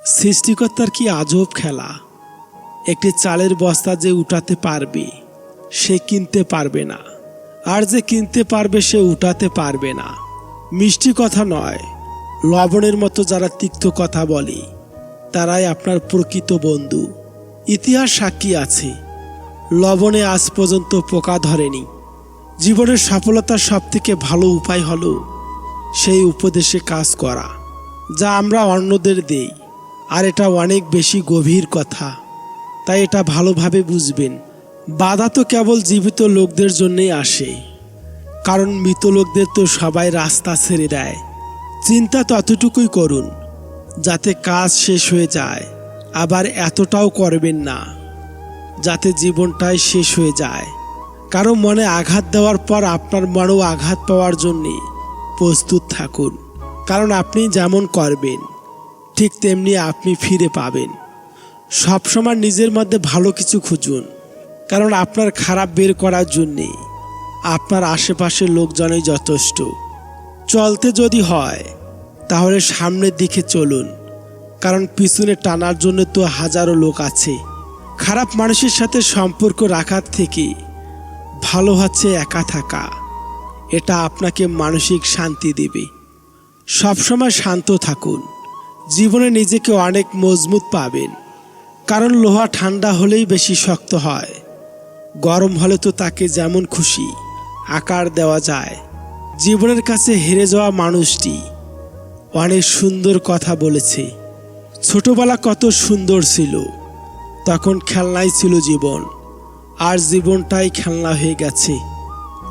সৃষ্টিকর্তার কি আজব খেলা। একটি চালের বস্তা যে উঠাতে পারবে সে কিনতে পারবে না, আর যে কিনতে পারবে সে উঠাতে পারবে না। মিষ্টি কথা নয়, লবণের মতো যারা তিক্ত কথা বলে তারাই আপনার প্রকৃত বন্ধু। ইতিহাস সাক্ষী আছে, লবণে আজ পর্যন্ত পোকা ধরেনি। জীবনের সফলতার সবথেকে ভালো উপায় হলো সেই উপদেশে কাজ করা যা আমরা অন্যদের দেই। আর এটা অনেক বেশি গভীর কথা, তাই এটা ভালোভাবে বুঝবেন। বাধা তো কেবল জীবিত লোকদের জন্যই আসে, কারণ মৃত লোকদের তো সবাই রাস্তা ছেড়ে দেয়। চিন্তা ততটুকুই করুন যাতে কাজ শেষ হয়ে যায়, আবার এতটাও করবেন না যাতে জীবনটাই শেষ হয়ে যায়। কারো মনে আঘাত দেওয়ার পর আপনার মনেও আঘাত পাওয়ার জন্যে প্রস্তুত থাকুন, কারণ আপনি যেমন করবেন ঠিক তেমনি আপনি ফিরে পাবেন। সবসময় নিজের মধ্যে ভালো কিছু খুঁজুন, কারণ আপনার খারাপ বের করার জন্যে আপনার আশেপাশের লোকজনই যথেষ্ট। চলতে যদি হয় তাহলে সামনের দিকে চলুন, কারণ পিছনে টানার জন্য তো হাজারো লোক আছে। খারাপ মানুষের সাথে সম্পর্ক রাখার থেকে ভালো হচ্ছে একা থাকা। এটা আপনাকে মানসিক শান্তি দেবে। সবসময় শান্ত থাকুন, জীবনে নিজেকে অনেক মজবুত পাবেন। কারণ লোহা ঠান্ডা হলেই বেশি শক্ত হয়, গরম হলে তো তাকে যেমন খুশি আকার দেওয়া যায়। জীবনের কাছে হেরে যাওয়া মানুষটি অনেক সুন্দর কথা বলেছে। ছোটবেলা কত সুন্দর ছিল, তখন খেলনাই ছিল জীবন, আর জীবনটাই খেলনা হয়ে গেছে।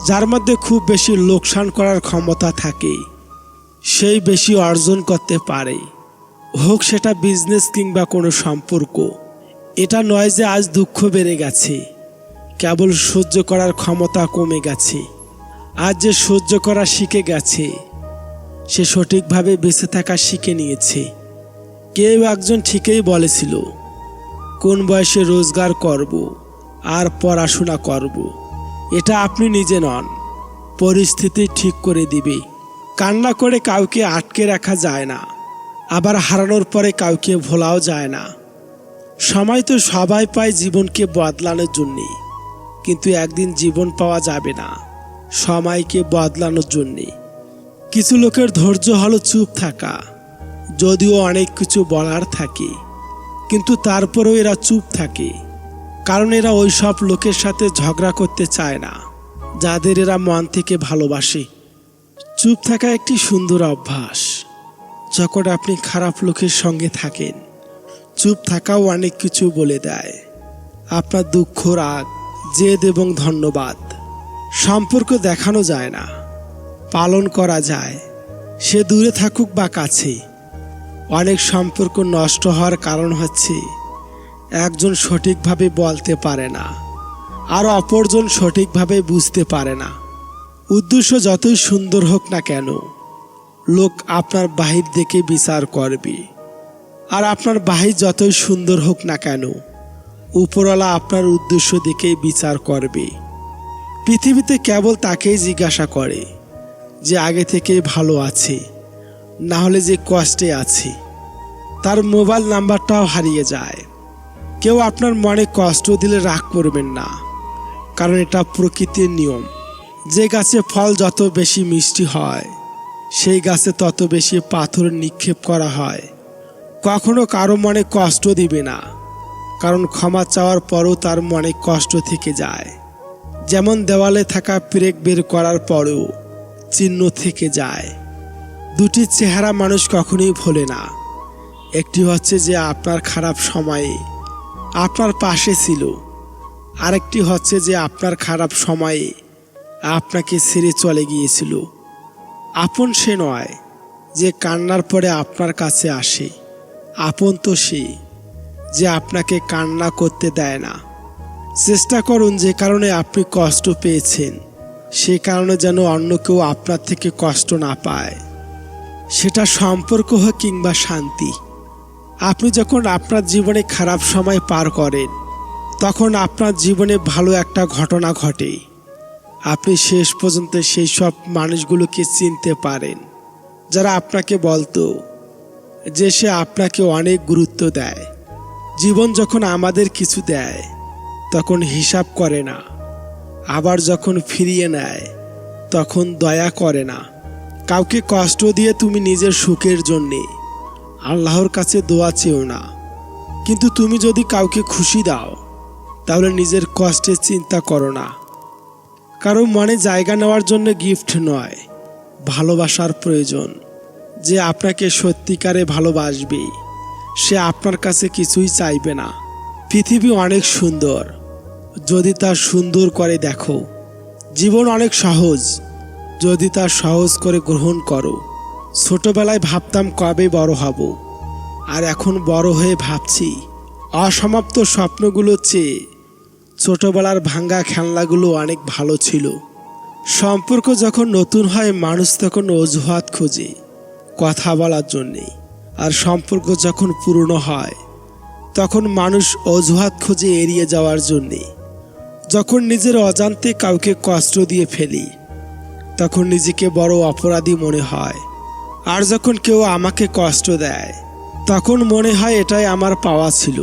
যার মধ্যে খুব বেশি লোকসান করার ক্ষমতা থাকে সেই বেশি অর্জন করতে পারে, হোক সেটা বিজনেস কিংবা কোনো সম্পর্ক। এটা নয় যে আজ দুঃখ বেড়ে গেছে, কেবল সহ্য করার ক্ষমতা কমে গেছে। আজ যে সহ্য করা শিখে গেছে সে সঠিকভাবে বেঁচে থাকা শিখে নিয়েছে। কেউ একজন ঠিকই বলেছিল, কোন বয়সে রোজগার করব আর পড়াশোনা করব, এটা আপনি নিজে নন, পরিস্থিতি ঠিক করে দিবে। কান্না করে কাউকে আটকে রাখা যায় না, আবার হারানোর পরে কাউকে ভোলাও যায় না। সময় তো সবাই পায় জীবনকে বদলানোর জন্যে, কিন্তু একদিন জীবন পাওয়া যাবে না সময়কে বদলানোর জন্যে। কিছু লোকের ধৈর্য হলো চুপ থাকা, যদিও অনেক কিছু বলার থাকে, কিন্তু তারপরেও এরা চুপ থাকে, কারণ এরা ওই সব লোকের সাথে ঝগড়া করতে চায় না যাদের এরা মন থেকে ভালোবাসে। চুপ থাকা একটি সুন্দর অভ্যাস। যখন আপনি খারাপ লোকের সঙ্গে থাকেন, চুপ থাকাও অনেক কিছু বলে দেয়। আপনার দুঃখ, রাগ, জেদ এবং ধন্যবাদ। সম্পর্ক দেখানো যায় না, পালন করা যায়, সে দূরে থাকুক বা কাছে। অনেক সম্পর্ক নষ্ট হওয়ার কারণ হচ্ছে একজন সঠিকভাবে বলতে পারে না, আর অপরজন সঠিকভাবে বুঝতে পারে না। উদ্দেশ্য যতই সুন্দর হোক না কেন, লোক আপনার বাহির দেখে বিচার করবে, আর আপনার বাহির যতই সুন্দর হোক না কেন, উপরওয়ালা আপনার উদ্দেশ্য দেখেই বিচার করবে। পৃথিবীতে কেবল তাকেই জিজ্ঞাসা করে যে আগে থেকেই ভালো আছে, না হলে যে কষ্টে আছে। তার মোবাইল নাম্বারটাও হারিয়ে যায়। কেউ আপনার মনে কষ্ট দিলে রাগ করবেন না, কারণ এটা প্রকৃতির নিয়ম। যে গাছে ফল যত বেশি মিষ্টি হয় সেই গাছে তত বেশি পাথর নিক্ষেপ করা হয়। কখনো কারো মনে কষ্ট দিবে না, কারণ ক্ষমা চাওয়ার পরও তার মনে কষ্ট থেকে যায়। যেমন দেওয়ালে থাকা পেরেক বের করার পরেও চিহ্ন থেকে যায়। দুটি চেহারা মানুষ কখনোই ভোলে না। একটি হচ্ছে যে আপনার খারাপ সময়ে আপনার পাশে ছিল, আরেকটি হচ্ছে যে আপনার খারাপ সময়ে আপনাকে ছেড়ে চলে গিয়েছিল। আপন সে নয় যে কান্নার পরে আপনার কাছে আসে, আপন তো সে যে আপনাকে কান্না করতে দেয় না। চেষ্টা করুন যে কারণে আপনি কষ্ট পেয়েছেন সে কারণে যেন অন্য কেউ আপনার থেকে কষ্ট না পায়, সেটা সম্পর্ক হোক কিংবা শান্তি। আপনি যখন আপনার জীবনে খারাপ সময় পার করেন, তখন আপনার জীবনে ভালো একটা ঘটনা ঘটে। আপনি শেষ পর্যন্ত সেই সব মানুষগুলোকে চিনতে পারেন যারা আপনাকে বলতো যে সে আপনাকে অনেক গুরুত্ব দেয়। জীবন যখন আমাদের কিছু দেয় তখন হিসাব করে না, আবার যখন ফিরিয়ে নেয় তখন দয়া করে না। কাউকে কষ্ট দিয়ে তুমি নিজের সুখের জন্যে আল্লাহর কাছে দোয়া চেও না, কিন্তু তুমি যদি কাউকে খুশি দাও তাহলে নিজের কষ্টের চিন্তা করো না। কারো মনে জায়গা নেওয়ার জন্য গিফট নয়, ভালোবাসার প্রয়োজন। যে আপনাকে সত্যিকারে ভালোবাসবে সে আপনার কাছে কিছুই চাইবে না। পৃথিবী অনেক সুন্দর যদি তা সুন্দর করে দেখো। জীবন অনেক সহজ যদি তা সহজ করে গ্রহণ করো। ছোটবেলায় ভাবতাম কবে বড় হব, আর এখন বড় হয়ে ভাবছি অসমাপ্ত স্বপ্নগুলোর চেয়ে ছোটবেলার ভাঙ্গা খেলনাগুলো অনেক ভালো ছিল। সম্পর্ক যখন নতুন হয় মানুষ তখন অজুহাত খোঁজে কথা বলার জন্যে, আর সম্পর্ক যখন পুরনো হয় তখন মানুষ অজুহাত খোঁজে এড়িয়ে যাওয়ার জন্যে। যখন নিজের অজান্তে কাউকে কষ্ট দিয়ে ফেলি তখন নিজেকে বড় অপরাধী মনে হয়, আর যখন কেউ আমাকে কষ্ট দেয় তখন মনে হয় এটাই আমার পাওয়া ছিল।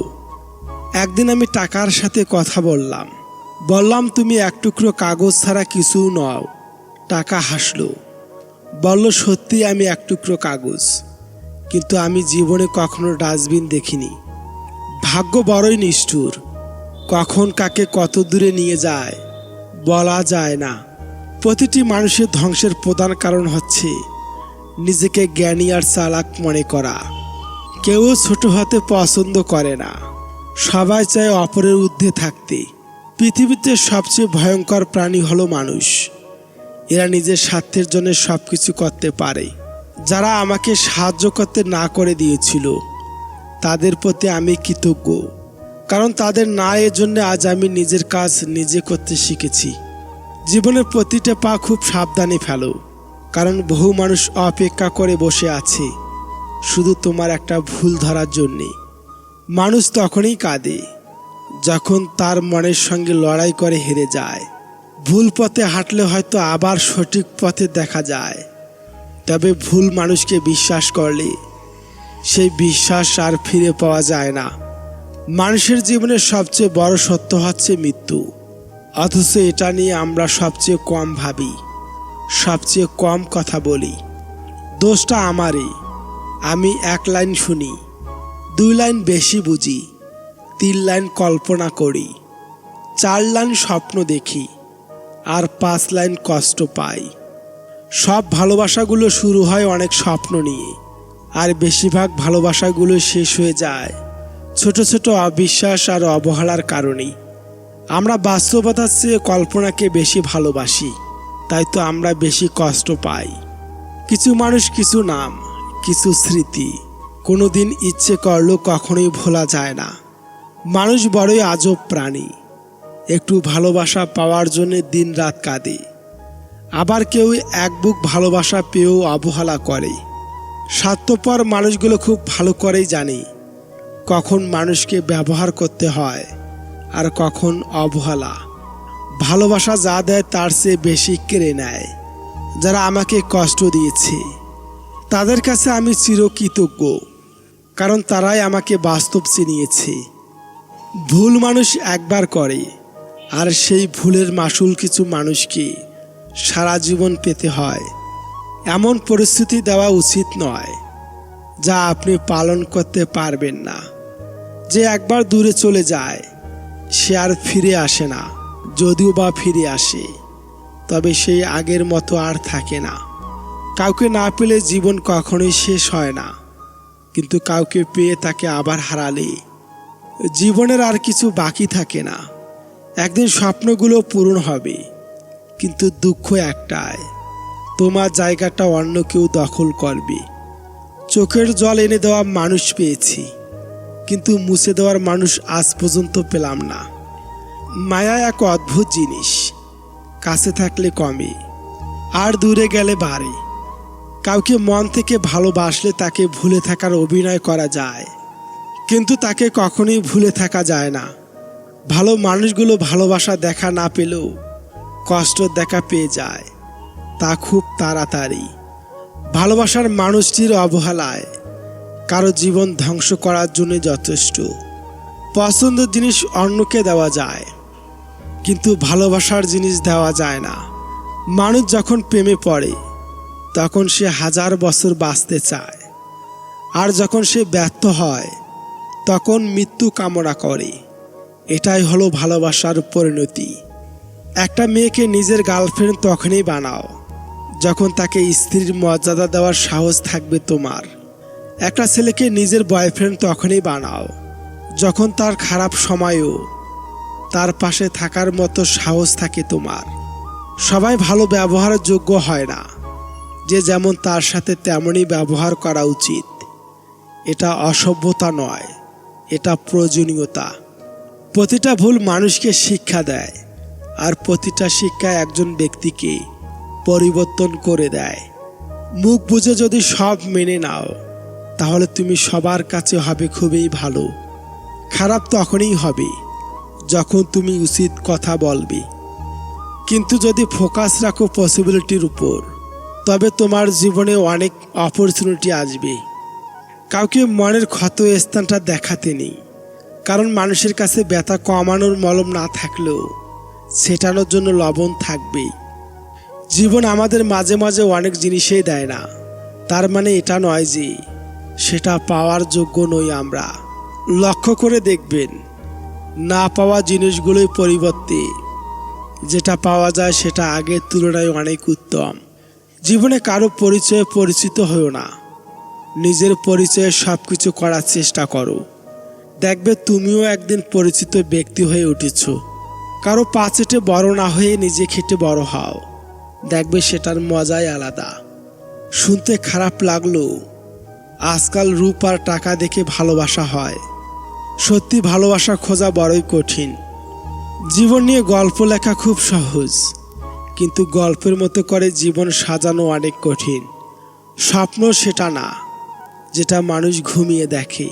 একদিন আমি টাকার সাথে কথা বললাম তুমি এক টুকরো কাগজ ছাড়া কিছু নও। টাকা হাসলো, বলল সত্যি আমি এক টুকরো কাগজ, কিন্তু আমি জীবনে কখনো ডাস্টবিন দেখিনি। ভাগ্য বড়ই নিষ্ঠুর, কখন কাকে কত দূরে নিয়ে যায় বলা যায় না। প্রতিটি মানুষের ধ্বংসের প্রধান কারণ হচ্ছে নিজেকে জ্ঞানী আর চালাক মনে করা। কেউ ছোট হতে পছন্দ করে না, সবাই চায় অপরের ঊর্ধ্বে থাকতে। পৃথিবীতে সবচেয়ে ভয়ঙ্কর প্রাণী হলো মানুষ। এরা নিজের স্বার্থের জন্য সব কিছু করতে পারে। যারা আমাকে সাহায্য করতে না করে দিয়েছিল তাদের প্রতি আমি কৃতজ্ঞ, কারণ তাদের না এর জন্য আজ আমি নিজের কাজ নিজে করতে শিখেছি। জীবনের প্রতিটা পা খুব সাবধানে ফেলো, কারণ বহু মানুষ অপেক্ষা করে বসে আছে শুধু তোমার একটা ভুল ধরার জন্যে। মানুষ তখনই কাঁদে যখন তার মনের সঙ্গে লড়াই করে হেরে যায়। ভুল পথে হাঁটলে হয়তো আবার সঠিক পথে দেখা যায়, তবে ভুল মানুষকে বিশ্বাস করলে সেই বিশ্বাস আর ফিরে পাওয়া যায় না। মানুষের জীবনের সবচেয়ে বড় সত্য হচ্ছে মৃত্যু, অথচ এটা নিয়ে আমরা সবচেয়ে কম ভাবি, সবচেয়ে কম কথা বলি। দোষটা আমারই। আমি এক লাইন শুনি, 2 লাইন বেশি বুঝি, 3 লাইন কল্পনা করি, 4 লাইন স্বপ্ন দেখি, আর 5 লাইন কষ্ট পাই। সব ভালোবাসাগুলো শুরু হয় অনেক স্বপ্ন নিয়ে, আর বেশিরভাগ ভালোবাসাগুলো শেষ হয়ে যায় ছোট ছোট অবিশ্বাস আর অবহেলার কারণেই। আমরা বাস্তবতার চেয়ে কল্পনাকে বেশি ভালোবাসি, তাই তো আমরা বেশি কষ্ট পাই। কিছু মানুষ, কিছু নাম, কিছু স্মৃতি কোনোদিন ইচ্ছে করলেও কখনোই ভোলা যায় না। মানুষ বড়ই আজব প্রাণী। একটু ভালোবাসা পাওয়ার জন্য দিন রাত কাঁদে, আবার কেউ এক বুক ভালোবাসা পেয়েও অবহেলা করে। স্বার্থপর মানুষগুলো খুব ভালো করেই জানে কখন মানুষকে ব্যবহার করতে হয় আর কখন অবহেলা। ভালোবাসা যা দেয় তার চেয়ে বেশি কেড়ে নেয়। যারা আমাকে কষ্ট দিয়েছে তাদের কাছে আমি চিরকৃতজ্ঞ, কারণ তারাই আমাকে বাস্তব চিনিয়েছে। ভুল মানুষ একবার করে, আর সেই ভুলের মাসুল কিছু মানুষকে সারা জীবন পেতে হয়। এমন পরিস্থিতি দেওয়া উচিত নয় যা আপনি পালন করতে পারবেন না। যে একবার দূরে চলে যায় সে আর ফিরে আসে না, যদিও বা ফিরে আসে তবে সেই আগের মতো আর থাকে না। কাউকে না পেলে জীবন কখনোই শেষ হয় না, কিন্তু কাউকে পেয়ে তাকে আবার হারালে জীবনের আর কিছু বাকি থাকে না। একদিন স্বপ্নগুলো পূরণ হবে, কিন্তু দুঃখ একটাই, তোমার জায়গাটা অন্য কেউ দখল করবে। চোখের জল এনে দেওয়া মানুষ পেয়েছি, কিন্তু মুছে দেওয়ার মানুষ আজ পর্যন্ত পেলাম না। মায়া এক অদ্ভুত জিনিস, কাছে থাকলে কমে আর দূরে গেলে বাড়ে। কাউকে মন থেকে ভালোবাসলে তাকে ভুলে থাকার অভিনয় করা যায়, কিন্তু তাকে কখনোই ভুলে থাকা যায় না। ভালো মানুষগুলো ভালোবাসা দেখা না পেলেও কষ্ট দেখা পেয়ে যায়, তা খুব তাড়াতাড়ি। ভালোবাসার মানুষটির অবহেলায় কারো জীবন ধ্বংস করার জন্য যথেষ্ট। পছন্দের জিনিস অন্যকে দেওয়া যায়, কিন্তু ভালোবাসার জিনিস দেওয়া যায় না। মানুষ যখন প্রেমে পড়ে তখন সে 1000 বছর বাঁচতে চায়, আর যখন সে ব্যর্থ হয় তখন মৃত্যু কামনা করে। এটাই হলো ভালোবাসার পরিণতি। একটা মেয়েকে নিজের গার্লফ্রেন্ড তখনই বানাও যখন তাকে স্ত্রীর মর্যাদা দেওয়ার সাহস থাকবে তোমার। একটা ছেলেকে নিজের বয়ফ্রেন্ড তখনই বানাও যখন তার খারাপ সময়েও তার পাশে থাকার মতো সাহস থাকে তোমার। সবাই ভালো ব্যবহারের যোগ্য হয় না, যে যেমন তার সাথে তেমনই ব্যবহার করা উচিত। এটা অসভ্যতা নয়, এটা প্রয়োজনীয়তা। প্রতিটা ভুল মানুষকে শিক্ষা দেয়, আর প্রতিটা শিক্ষা একজন ব্যক্তিকে পরিবর্তন করে দেয়। মুখ বুঝে যদি সব মেনে নাও তাহলে তুমি সবার কাছে হবে খুবই ভালো। খারাপ তখনই হবে যখন তুমি উচিত কথা বলবে, কিন্তু যদি ফোকাস রাখো পসিবিলিটির উপর তবে তোমার জীবনে অনেক অপরচুনিটি আসবে। কাউকে মনের ক্ষত স্থানটা দেখাতে নেই, কারণ মানুষের কাছে ব্যথা কমানোর মলম না থাকলেও ছেটানোর জন্য লবণ থাকবে। জীবন আমাদের মাঝে মাঝে অনেক জিনিসই দেয় না, তার মানে এটা নয় যে সেটা পাওয়ার যোগ্য নই আমরা। লক্ষ্য করে দেখবেন, না পাওয়া জিনিসগুলোর পরিবর্তে যেটা পাওয়া যায় সেটা আগের তুলনায় অনেক উত্তম। জীবনে কারো পরিচয়ে পরিচিত হও না, নিজের পরিচয়ে সব কিছু করার চেষ্টা করো। দেখবে তুমিও একদিন পরিচিত ব্যক্তি হয়ে উঠেছ। কারো পাচেটে বড় না হয়ে নিজে খেটে বড় হও, দেখবে সেটার মজাই আলাদা। শুনতে খারাপ লাগলো, আজকাল রূপ আর টাকা দেখে ভালোবাসা হয়। সত্যি ভালোবাসা খোঁজা বড়ই কঠিন। জীবন নিয়ে গল্প লেখা খুব সহজ, কিন্তু গল্পের মতো করে জীবন সাজানো অনেক কঠিন। স্বপ্ন সেটা না যেটা মানুষ ঘুমিয়ে দেখে,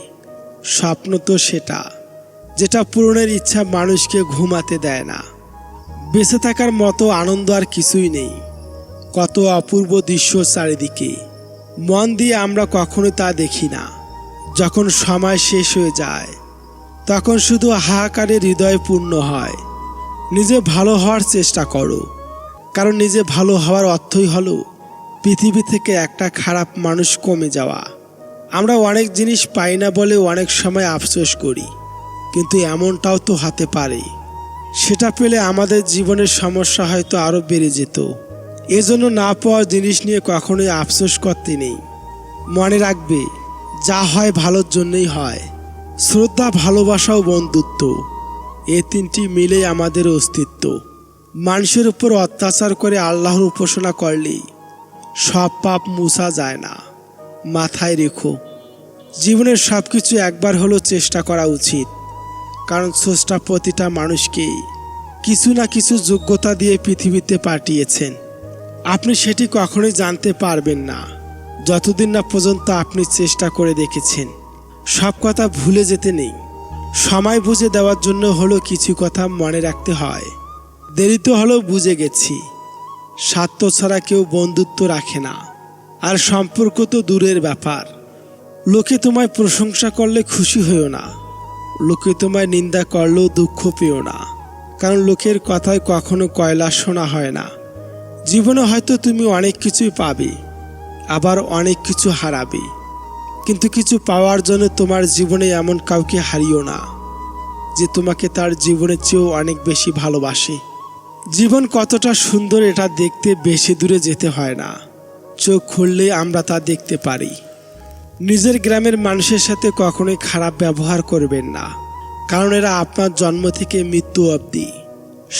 স্বপ্ন তো সেটা যেটা পূরণের ইচ্ছা মানুষকে ঘুমাতে দেয় না। বেঁচে থাকার মতো আনন্দ আর কিছুই নেই। কত অপূর্ব দৃশ্য চারিদিকে, মন দিয়ে আমরা কখনো তা দেখি না। যখন সময় শেষ হয়ে যায় তখন শুধু হাহাকারে হৃদয় পূর্ণ হয়। নিজে ভালো হওয়ার চেষ্টা করো, কারণ নিজে ভালো হওয়ার অর্থই হলো পৃথিবী থেকে একটা খারাপ মানুষ কমে যাওয়া। আমরা অনেক জিনিস পাই না বলে অনেক সময় আফসোস করি, কিন্তু এমনটাও তো হতে পারে সেটা পেলে আমাদের জীবনের সমস্যা হয়তো আরও বেড়ে যেত। এজন্য না পাওয়া জিনিস নিয়ে কখনোই আফসোস করতে নেই। মনে রাখবে, যা হয় ভালোর জন্যই হয়। শ্রদ্ধা, ভালোবাসা ও বন্ধুত্ব, এই তিনটি মিলেই আমাদের অস্তিত্ব। মানুষের উপর অত্যাচার করে আল্লাহর উপাসনা করলেই সব পাপ মুছা যায় না। মাথায় রেখো, জীবনের সব কিছু একবার হলেও চেষ্টা করা উচিত, কারণ স্রষ্টা প্রতিটা মানুষকে কিছু না কিছু যোগ্যতা দিয়ে পৃথিবীতে পাঠিয়েছেন। আপনি সেটি কখনোই জানতে পারবেন না যতদিন না পর্যন্ত আপনি চেষ্টা করে দেখেছেন। সব কথা ভুলে যেতে নেই, সময় বুঝে দেওয়ার জন্য হলো কিছু কথা মনে রাখতে হয়। দেরিতে হলেও বুঝে গেছি, স্বার্থ ছাড়া কেউ বন্ধুত্ব রাখে না, আর সম্পর্ক তো দূরের ব্যাপার। লোকে তোমায় প্রশংসা করলে খুশি হইও না, লোকে তোমায় নিন্দা করলেও দুঃখ পেও না, কারণ লোকের কথায় কখনো কয়লা শোনা হয় না। জীবনে হয়তো তুমি অনেক কিছুই পাবে, আবার অনেক কিছু হারাবে, কিন্তু কিছু পাওয়ার জন্য তোমার জীবনে এমন কাউকে হারিও না যে তোমাকে তার জীবনের চেয়েও অনেক বেশি ভালোবাসে। জীবন কতটা সুন্দর এটা দেখতে বেশি দূরে যেতে হয় না, চোখ খুললে আমরা তা দেখতে পারি। নিজের গ্রামের মানুষের সাথে কখনোই খারাপ ব্যবহার করবেন না, কারণ এরা আপনার জন্ম থেকে মৃত্যু অবধি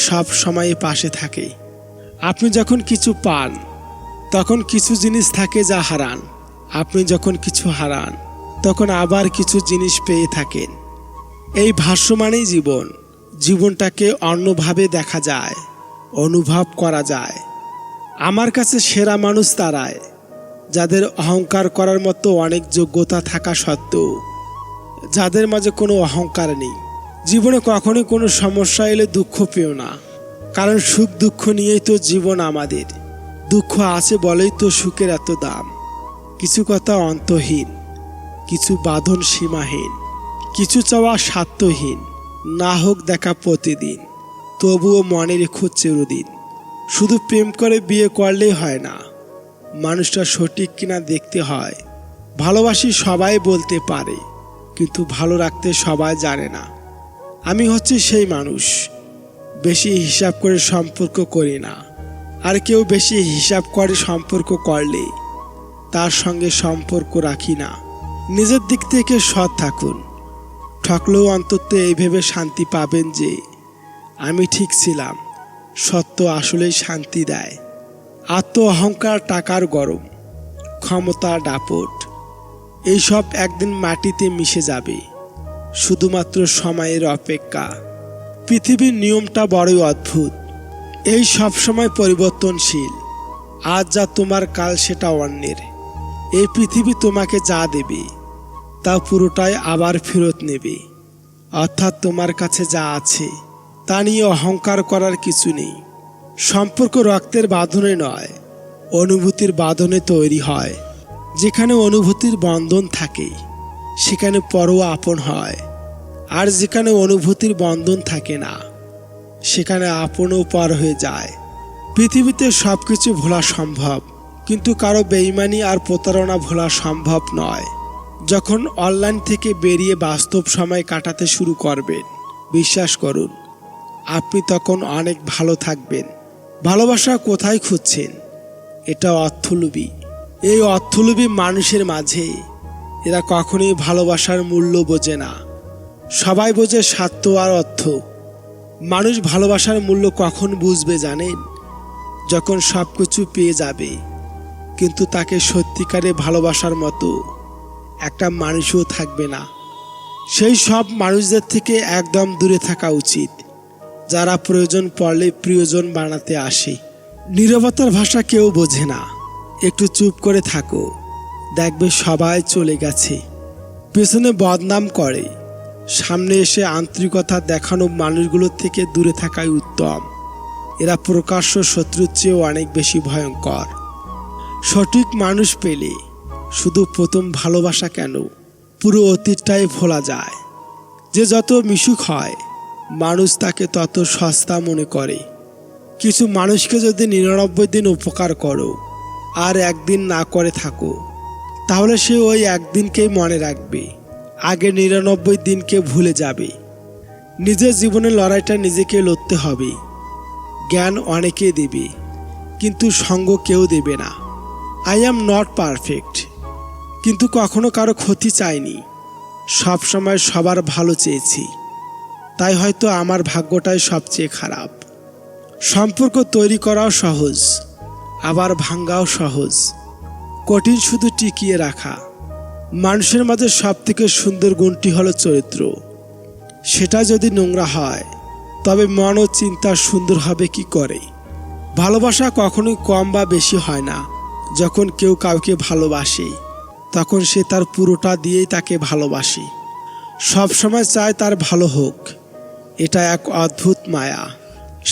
সব সময় পাশে থাকে। আপনি যখন কিছু পান তখন কিছু জিনিস থাকে যা হারান, আপনি যখন কিছু হারান তখন আবার কিছু জিনিস পেয়ে থাকেন। এই ভাষ্যমানেই জীবন। জীবনটাকে অন্যভাবে দেখা যায়, অনুভব করা যায়। আমার কাছে সেরা মানুষ তারাই যাদের অহংকার করার মতো অনেক যোগ্যতা থাকা সত্ত্বেও যাদের মাঝে কোনো অহংকার নেই। জীবনে কখনোই কোনো সমস্যা এলে দুঃখ পেও না, কারণ সুখ দুঃখ নিয়েই তো জীবন আমাদের। দুঃখ আছে বলেই তো সুখের এত দাম। কিছু কথা অন্তহীন, কিছু বাঁধন সীমাহীন, কিছু চাওয়া স্বার্থহীন। না হোক দেখা প্রতিদিন, তবুও মনে রেখো চিরদিন। শুধু প্রেম করে বিয়ে করলেই হয় না, মানুষটা সঠিক কিনা দেখতে হয়। ভালোবাসি সবাই বলতে পারে, কিন্তু ভালো রাখতে সবাই জানে না। আমি হচ্ছি সেই মানুষ, বেশি হিসাব করে সম্পর্ক করি না। আর কেউ বেশি হিসাব করে সম্পর্ক করলে তার সঙ্গে সম্পর্ক রাখি না। নিজের দিক থেকে সৎ থাকুন, ঠকলেও অন্তত এই ভেবে শান্তি পাবেন যে আমি ঠিক ছিলাম। সত্য আসলেই শান্তি দেয়। আত্ম অহংকার টাকার গরম, ক্ষমতা দাপট, এইসব একদিন মাটিতে মিশে যাবে। শুধুমাত্র সময়ের অপেক্ষা। পৃথিবীর নিয়মটা বড়ই অদ্ভুত, এই সব সময় পরিবর্তনশীল। আজ যা তোমার, কাল সেটা অন্যের। এই পৃথিবী তোমাকে যা দেবে তা পুরোটাই আবার ফেরত নেবে। অর্থাৎ তোমার কাছে যা আছে তা নিয়ে অহংকার করার কিছু নেই। সম্পর্ক রক্তের বাঁধনে নয়, অনুভূতির বাঁধনে তৈরি হয়। যেখানে অনুভূতির বন্ধন থাকে সেখানে পরও আপন হয়, আর যেখানে অনুভূতির বন্ধন থাকে না সেখানে আপনও পর হয়ে যায়। পৃথিবীতে সব কিছু ভোলা সম্ভব, কিন্তু কারো বেইমানি আর প্রতারণা ভোলা সম্ভব নয়। যখন অনলাইন থেকে বেরিয়ে বাস্তব সময় কাটাতে শুরু করবেন, বিশ্বাস করুন আপনি তখন অনেক ভালো থাকবেন। ভালোবাসা কোথায় খুঁজছেন? এটা অর্থলোভী। এই অর্থলোভী মানুষের মাঝে এরা কখনোই ভালোবাসার মূল্য বোঝে না। সবাই বোঝে স্বার্থ আর অর্থ। মানুষ ভালোবাসার মূল্য কখন বুঝবে জানেন? যখন সব কিছু পেয়ে যাবে, কিন্তু তাকে সত্যিকারে ভালোবাসার মতো একটা মানুষও থাকবে না। সেই সব মানুষদের থেকে একদম দূরে থাকা উচিত, যারা প্রয়োজন পড়লে প্রিয়জন বানাতে আসে। নীরবতার ভাষা কেউ বোঝে না। একটু চুপ করে থাকো, দেখবে সবাই চলে গেছে। পেছনে বদনাম করে, সামনে এসে আন্তরিকতা দেখানো মানুষগুলোর থেকে দূরে থাকাই উত্তম। এরা প্রকাশ্য শত্রুর চেয়েও অনেক বেশি ভয়ঙ্কর। সঠিক মানুষ পেলে শুধু প্রথম ভালোবাসা কেন, পুরো অতীতটাই ভোলা যায়। যে যত মিশুক হয় মানুষ তাকে তত সস্তা মনে করে। কিছু মানুষকে যদি 99 দিন উপকার করো আর একদিন না করে থাকো, তাহলে সে ওই একদিনকেই মনে রাখবে, আগে 99 দিনকে ভুলে যাবে। নিজের জীবনের লড়াইটা নিজেকে লড়তে হবে। জ্ঞান অনেকে দেবে, কিন্তু সঙ্গ কেউ দেবে না। আই অ্যাম নট পারফেক্ট, কিন্তু কখনো কারো ক্ষতি চাইনি। সব সময় সবার ভালো চেয়েছি, তাই হয়তো আমার ভাগ্যটাই সবচেয়ে খারাপ। সম্পর্ক তৈরি করাও সহজ, আবার ভাঙ্গাও সহজ। কঠিন শুধু টিকিয়ে রাখা। মানুষের মাঝে সবথেকে সুন্দর গুণটি হলো চরিত্র। সেটা যদি নোংরা হয় তবে মন ও চিন্তা সুন্দর হবে কি করে? ভালোবাসা কখনোই কম বা বেশি হয় না। যখন কেউ কাউকে ভালোবাসে তখন সে তার পুরোটা দিয়েই তাকে ভালোবাসে। সব সময় চায় তার ভালো হোক। এটা এক অদ্ভুত মায়া।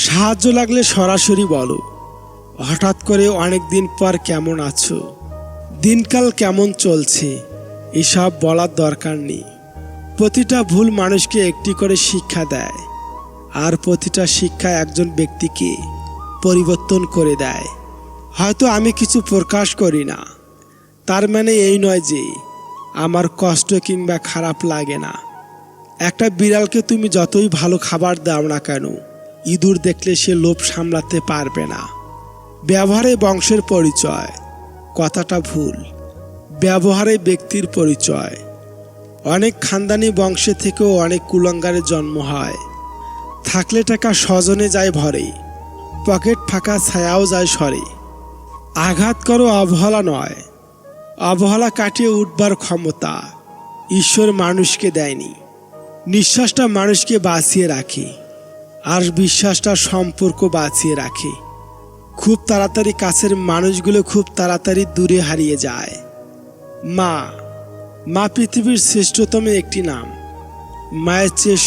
সাহায্য লাগলে সরাসরি বলো। হঠাৎ করে অনেক দিন পর কেমন আছো, দিনকাল কেমন চলছে, এসব বলার দরকার নেই। প্রতিটা ভুল মানুষকে একটি করে শিক্ষা দেয়, আর প্রতিটা শিক্ষা একজন ব্যক্তিকে পরিবর্তন করে দেয়। হয়তো আমি কিছু প্রকাশ করি না, তার মানে এই নয় যে আমার কষ্ট কিংবা খারাপ লাগে না। একটা বিড়ালকে তুমি যতই ভালো খাবার দাও না কেন, ইঁদুর দেখলে সে লোভ সামলাতে পারবে না। ব্যবহারে বংশের পরিচয়, কথাটা ভুল। ব্যবহারে ব্যক্তির পরিচয়। অনেক খানদানি বংশে থেকেও অনেক কুলাঙ্গারের জন্ম হয়। থাকলে টাকা স্বজনে যায় ভরে, পকেট ফাঁকা ছায়াও যায় সরে। আঘাত করো অবহেলা নয়, অবহেলা কাটিয়ে উঠবার ক্ষমতা ঈশ্বর মানুষকে দেয়নি। নিঃশ্বাসটা মানুষকে বাঁচিয়ে রাখে, আর বিশ্বাসটা সম্পর্ক বাঁচিয়ে রাখে। খুব তাড়াতাড়ি কাছের মানুষগুলো খুব তাড়াতাড়ি দূরে হারিয়ে যায়। মা, মা পৃথিবীর শ্রেষ্ঠতম একটি নাম। মায়ের চেয়ে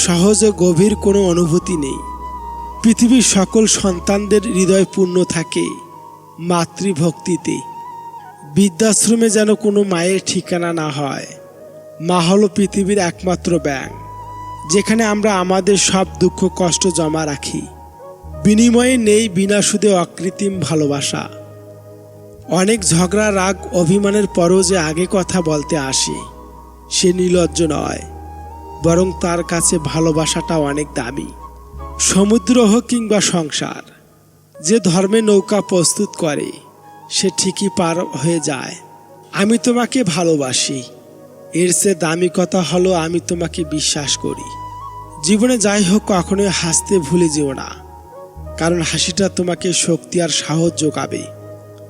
সহজ ও গভীর কোনো অনুভূতি নেই। পৃথিবীর সকল সন্তানদের হৃদয় পূর্ণ থাকে মাতৃভক্তিতে। বৃদ্ধাশ্রমে যেন কোনো মায়ের ঠিকানা না হয়। মা হলো পৃথিবীর একমাত্র ব্যাংক, যেখানে আমরা আমাদের সব দুঃখ কষ্ট জমা রাখি। বিনিময়ে নেই বিনা সুদে অকৃত্রিম ভালোবাসা। অনেক ঝগড়া রাগ অভিমানের পরও যে আগে কথা বলতে আসে, সে নির্লজ্জ নয়, বরং তার কাছে ভালোবাসাটা অনেক দামি। সমুদ্র হোক কিংবা সংসার, যে ধর্মে নৌকা প্রস্তুত করে সে ঠিকই পার হয়ে যায়। আমি তোমাকে ভালোবাসি, এর চেয়ে দামি কথা হলো আমি তোমাকে বিশ্বাস করি। জীবনে যাই হোক কখনোই হাসতে ভুলে যেও না, কারণ হাসিটা তোমাকে শক্তি আর সাহস যোগাবে।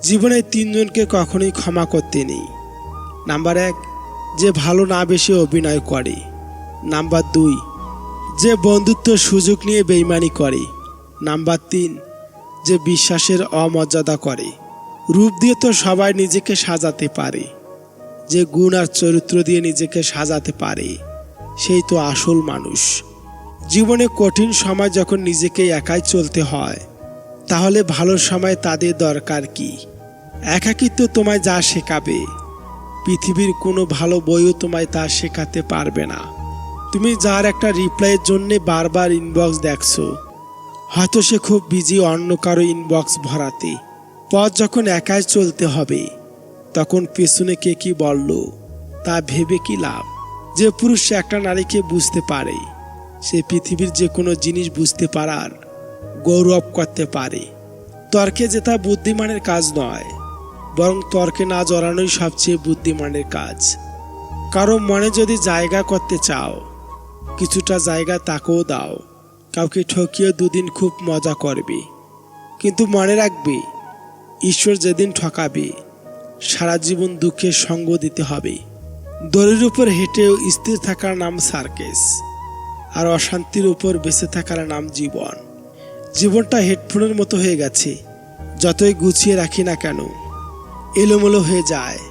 জীবনে তিনজনকে কখনোই ক্ষমা করতে নেই। নাম্বার 1, যে ভালো না বেশি অভিনয় করে। নাম্বার 2, যে বন্ধুত্ব সুযোগ নিয়ে বেইমানি করে। নাম্বার 3, যে বিশ্বাসের অমর্যাদা করে। রূপ দিয়ে তো সবাই নিজেকে সাজাতে পারে, যে গুণ আর চরিত্র দিয়ে নিজেকে সাজাতে পারে সেই তো আসল মানুষ। জীবনে কঠিন সময় যখন নিজেকে একাই চলতে হয়, তাহলে ভালো সময় তাদের দরকার কি? একাকিত্ব তোমায় যা শেখাবে, পৃথিবীর কোনো ভালো বইও তোমায় তা শেখাতে পারবে না। তুমি যার একটা রিপ্লাইয়ের জন্যে বারবার ইনবক্স দেখছো, হয়তো সে খুব বিজি অন্য কারো ইনবক্স ভরাতে। পথ যখন একাই চলতে হবে, তখন পেছনে কে কি বলল তা ভেবে কি লাভ? যে পুরুষ একটা নারীকে বুঝতে পারে, সে পৃথিবীর যে কোনো জিনিস বুঝতে পারার গৌরব করতে পারে। তর্কে জেতা বুদ্ধিমানের কাজ নয়, বরং তর্কে না জড়ানোই সবচেয়ে বুদ্ধিমানের কাজ। কারো মনে যদি জায়গা করতে চাও, কিছুটা জায়গা তাকেও দাও। কাউকে ঠকিয়ে দুদিন খুব মজা করবে, কিন্তু মনে রাখবে ঈশ্বর যেদিন ঠকাবে, সারা জীবন দুঃখের সঙ্গ দিতে হবে। দড়ির উপর হেঁটেও স্থির থাকার নাম সার্কেস, আর অশান্তির উপর বেঁচে থাকার নাম জীবন। জীবনটা হেডফোনের মতো হয়ে গেছে, যতই গুছিয়ে রাখি না কেন এলোমেলো হয়ে যায়।